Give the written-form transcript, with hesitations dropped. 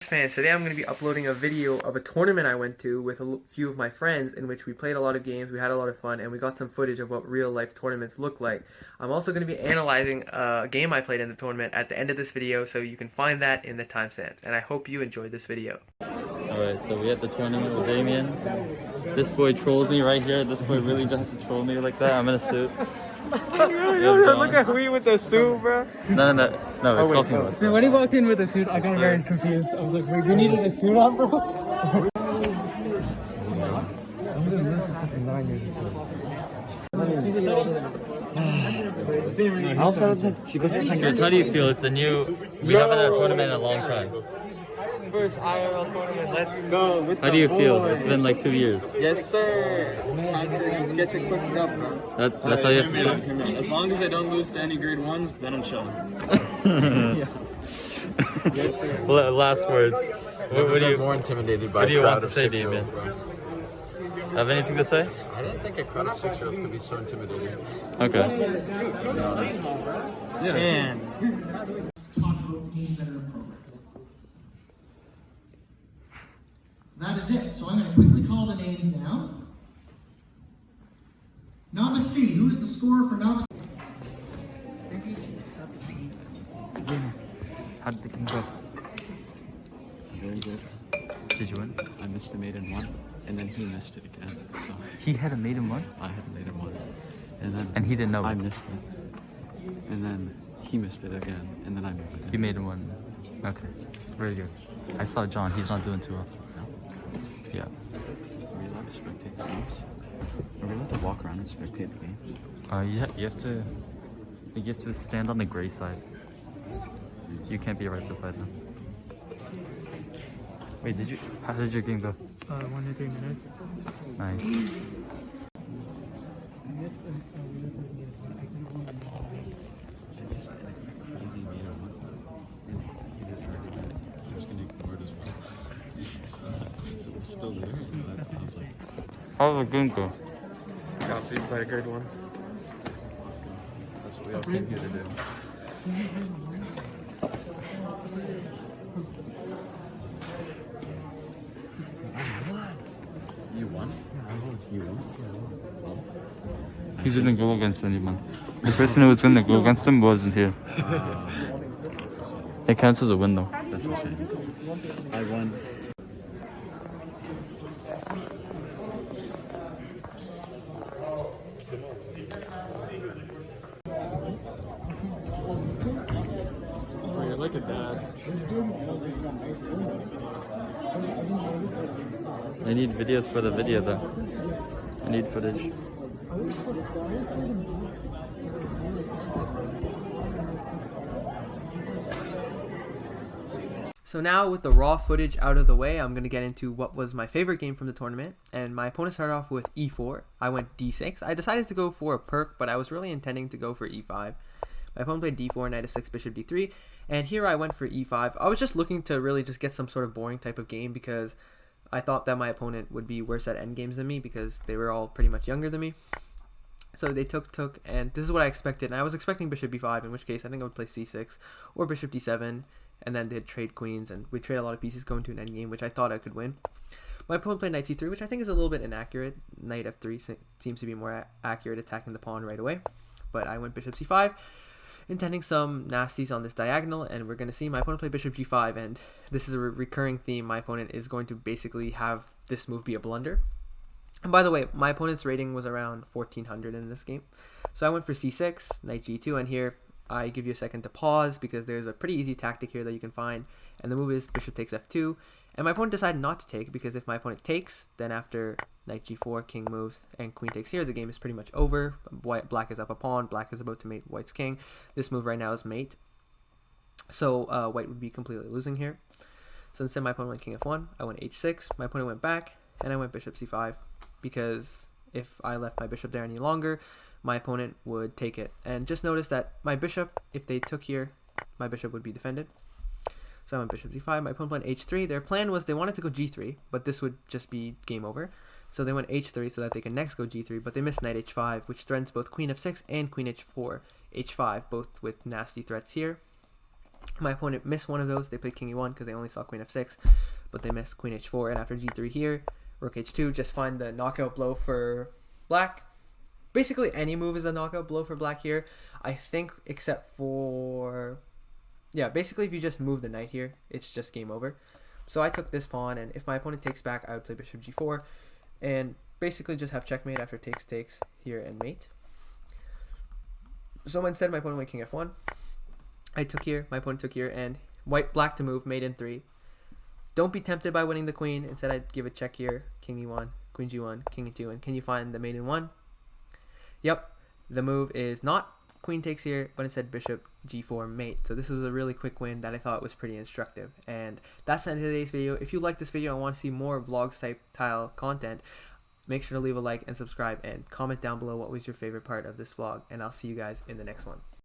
Fans, today I'm going to be uploading a video of a tournament I went to with a few of my friends in which we played a lot of games, we had a lot of fun, and we got some footage of what real life tournaments look like. I'm also going to be analyzing a game I played in the tournament at the end of this video, so you can find that in the timestamp, and I hope you enjoyed this video. Alright, so we had the tournament with Damien. This boy trolled me right here. This boy really just had to troll me like that. I'm in a suit. Look at me with the suit, bro. No, we're talking about So when he walked in with a suit, I got very confused. I was like, wait, we needed a suit on, bro? How do you feel? It's the new... We haven't had a tournament in a long time. First IRL tournament, let's go. How do you feel? It's been like 2 years. Yes, sir. Time to get you quicked up, bro. That's how you have to feel? As long as I don't lose to any grade ones, then I'm chilling. Yes, sir. Last words. What do you... more intimidated by What do you a crowd want to of say, 6-year-olds, Damien? bro. Have anything to say? I didn't think a crowd of 6-year-olds could be so intimidating. Okay. Yeah. And talk about games that are in progress. That is it. So I'm going to quickly call the names down. Novice C. Who is the scorer for Novice? How did the game go? Very good. Did you win? I missed a maiden one, and then he missed it again. So He had a maiden one? I had a maiden one, and then And he didn't know I it. missed it, and then he missed it again, and then I made it. You made him one. Okay. Very good. I saw John. He's not doing too well. Yeah. Are we allowed to spectate the games? Are we allowed to walk around and spectate the games? You have to stand on the gray side. You can't be right beside them. Wait, how did your game go? 1 to 3 minutes. Nice. Still there, but I was like, How did the game go? got beat by a grade one. let's go. That's what we all came here to do. You won? You won? He didn't go against anyone. The person who was going to go against him wasn't here. It counts as a win though. That's a shame. I won. You're like a dad. I need videos for the video though. I need footage. So now with the raw footage out of the way, I'm going to get into what was my favorite game from the tournament. And my opponent started off with e4. I went d6. I decided to go for a perk, but I was really intending to go for e5. My opponent played d4, knight f6, bishop d3. And here I went for e5. I was just looking to really just get some sort of boring type of game because I thought that my opponent would be worse at endgames than me because they were all pretty much younger than me. So they took, and this is what I expected. And I was expecting bishop b5, in which case I think I would play c6 or bishop d7. And then they'd trade queens, and we'd trade a lot of pieces going to an endgame, which I thought I could win. My opponent played knight c3, which I think is a little bit inaccurate. Knight f3 seems to be more accurate, attacking the pawn right away. But I went bishop c5, intending some nasties on this diagonal, and we're going to see my opponent play bishop g5, and this is a recurring theme. My opponent is going to basically have this move be a blunder. And by the way, my opponent's rating was around 1400 in this game. So I went for c6, knight g2, and here I give you a second to pause because there's a pretty easy tactic here that you can find, and the move is bishop takes f2, and my opponent decided not to take because if my opponent takes, then after knight g4, king moves, and queen takes here, the game is pretty much over. Black is up a pawn, black is about to mate white's king. This move right now is mate, so white would be completely losing here. So instead my opponent went king f1, I went h6, my opponent went back, and I went bishop c5 because if I left my bishop there any longer, my opponent would take it. And just notice that my bishop, if they took here, my bishop would be defended. So I went bishop c5, my opponent went h3. Their plan was they wanted to go g3, but this would just be game over. So they went h3 so that they can next go g3, but they missed knight h5, which threatens both queen f6 and queen h4, h5, both with nasty threats here. My opponent missed one of those. They played king e1 because they only saw queen f6, but they missed queen h4. And after g3 here, rook h2, just find the knockout blow for black. Basically, any move is a knockout blow for black here. I think except for... yeah, basically if you just move the knight here, it's just game over. So I took this pawn, and if my opponent takes back, I would play bishop g4. And basically just have checkmate after takes here and mate. So instead, my opponent went king f1. I took here, my opponent took here, and black to move, mate in 3. Don't be tempted by winning the queen. Instead, I'd give a check here, king e1, queen g1, king e2, and can you find the mate in 1? Yep, the move is not queen takes here, but instead bishop g4 mate. So this was a really quick win that I thought was pretty instructive. And that's the end of today's video. If you like this video and want to see more vlogs type style content, make sure to leave a like and subscribe and comment down below what was your favorite part of this vlog. And I'll see you guys in the next one.